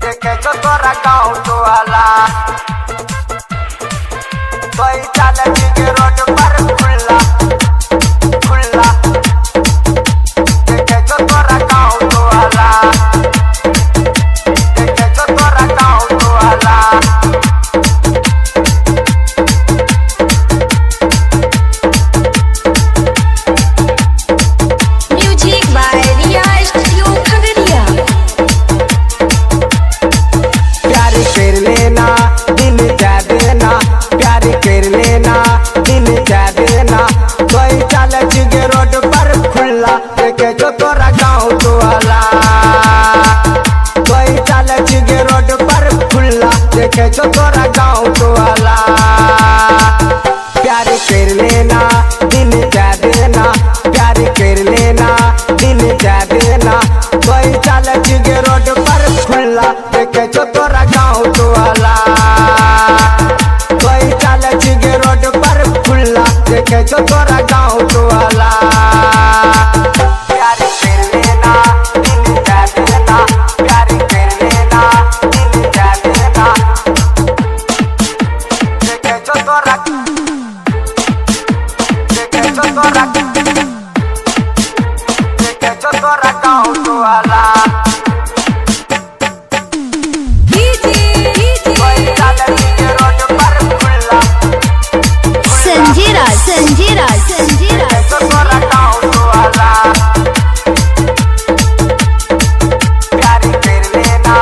देखे तोरा गाँव टोला कोई चले के रोड पर खुला खुला देखे तोरा गाँव टोला देखे तोरा गाँव टोला देखे तोरा गाँव टोला कोई चले के रोड पर खुला देखे तोरा गाँव टोला प्यार कर लेना दिल जा देना प्यार कर लेना दिल जा देना कोई चले के रोड पर खुला देखे तोरा गाँव टोला कोई चले के रोड पर खुला देखे तोरा गाँव टोला तोरा गाँव टोला संजीरा संजीरा संजीरा तोरा गाँव टोला प्यार कर लेना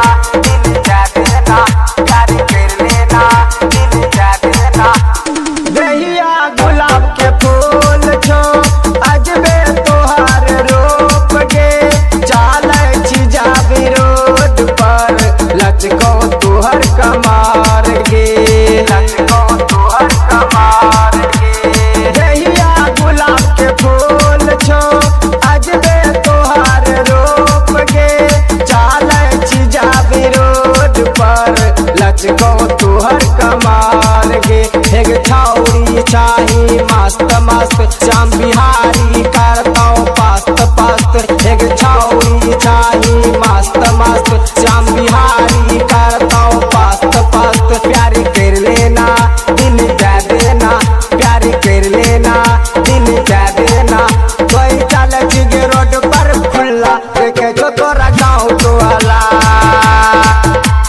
दिल जा देना प्यार कर लेना दिल जा देना दहिया गुलाब के फूल छो अजबे तोहार रोप गे चाले जाबी रोड पर लचको तोहर कमार गे लचको तोहर कमार गे दहिया गुलाब के फूल छो अजबे तोहार रोप गे चाले जाबी रोड पर लचको तोहर कमार गे एक छौरी चाही मस्त मस्त श्याम बिहारी करता पास्त पास्त एक छौरी चाही मस्त मस्त श्याम बिहारी करता पास्त पास्त प्यार कर लेना दिल जा देना प्यार कर लेना दिल जा देना कोई चले के रोड पर खुला देखे तोरा गाँव टोला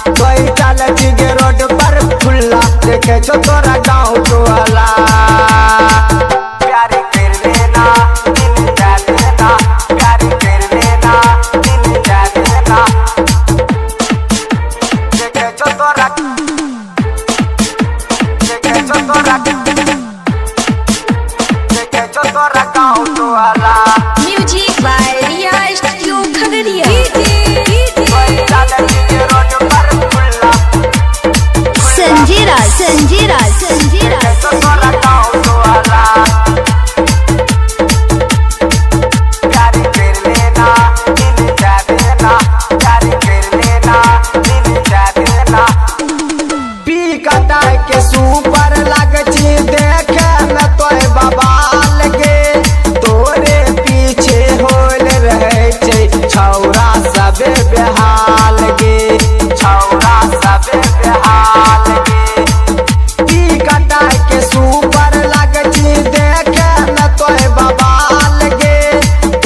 कोई चले के रोड पर खुला देखे तोरा गाँव टोला प्यार कर लेना दिल जा देना प्यार कर लेना दिल जा देना देखे तोरा देखे तोरा गाँव टोला music by Riya studio Khagaria संजीरा संजीरा संजीरा तोरा गाँव टोला प्यार कर लेना दिल जा देना प्यार कर लेना दिल जा देना पी कटाई के सुपर लगची देखे न तोय बबाल गे तोरे पीछे होल रहे छौरा सबे बेहाल गे छौरा सबे बेहाल गे पी कटाई के सुपर लगची देखे न तोय बबाल गे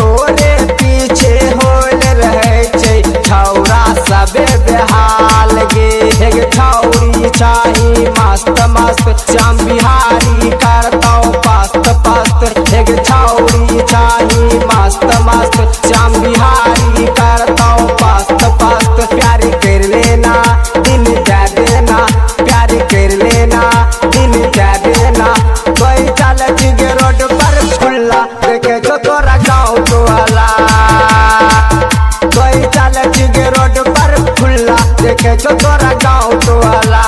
तोरे पीछे होल रहे छौरा सबे बेहाल गे एक छौरी चाही मस्त मस्त श्याम बिहारी करता पास्त पास्त एक छौरी चाही मस्त मस्त श्याम बिहारी करता पास्त पास्त प्यार कर लेना दिल जा देना प्यार कर लेना दिल जा देना कोई चले के रोड पर खुला देखे तोरा गाँव टोला कोई चले के रोड पर खुला देखे तोरा गाँव टोला